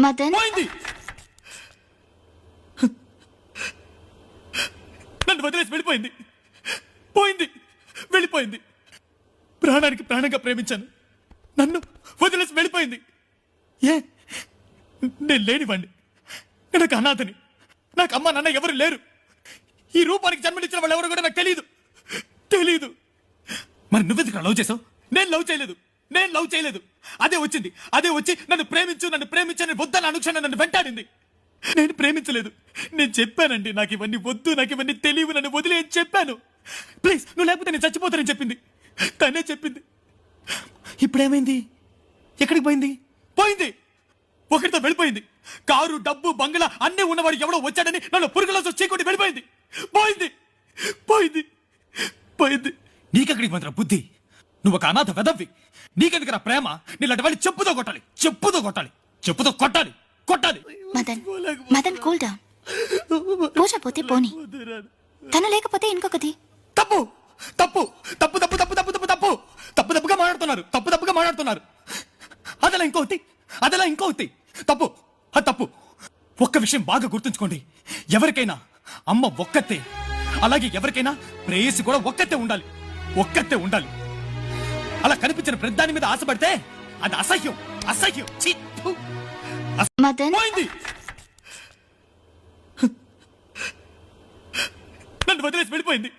మదన్ పోయింది. నన్ను వదిలేసి వెళ్ళిపోయింది. పోయింది, వెళ్ళిపోయింది. ప్రాణానికి ప్రాణంగా ప్రేమించాను, నన్ను వదిలేసి వెళ్ళిపోయింది. ఏ నేను లేనివాణ్ణి, నేను ఒక అనాథని. నాకు అమ్మ నాన్న ఎవరు లేరు. ఈ రూపానికి జన్మనిచ్చిన వాళ్ళు ఎవరు కూడా నాకు తెలీదు. మరి నువ్వెందుకు లవ్ చేసావు? నేను లవ్ చేయలేదు. అదే వచ్చి నన్ను ప్రేమించని వద్దని అనుక్షణం నన్ను వెంటాడింది. నేను ప్రేమించలేదు. నేను చెప్పానండి, నాకు ఇవన్నీ వద్దు, నాకు ఇవన్నీ తెలియవు, నన్ను వదిలే అని చెప్పాను. ప్లీజ్, నువ్వు లేకపోతే నేను చచ్చిపోతానని చెప్పింది. తనే చెప్పింది. ఇప్పుడేమైంది? ఎక్కడికి పోయింది? ఒకరితో వెళ్ళిపోయింది. కారు, డబ్బు, బంగ్లా అన్నీ ఉన్నవాడు ఎవడో వచ్చాడని నన్ను పురుగులో చీకొట్టి వెళ్ళిపోయింది. పోయింది. నీకెక్కడికి పోయిందిరా బుద్ధి? నువ్వు ఒక అనాథ వెదవ్వి. నీకెందుకురా ప్రేమ? నీలాంటి వాళ్ళు చెప్పుతో కొట్టాలి. Madan cool down. పూజ పోతే పోని, తను లేకపోతే ఇంకొకటి. తప్పుగా మాట్లాడుతున్నారు. అదలా ఇంకొకటి. తప్పు. ఒక్క విషయం బాగా గుర్తుంచుకోండి. ఎవరికైనా అమ్మ ఒక్కతే, అలాగే ఎవరికైనా ప్రేయసి కూడా ఒక్కతే ఉండాలి. అలా కనిపించిన ప్రతిదాని మీద ఆశపడితే అది అసహ్యం. ఛీ, ఫు. మదన్ పోయింది. నన్ను వదిలేసి వెళ్ళిపోయింది.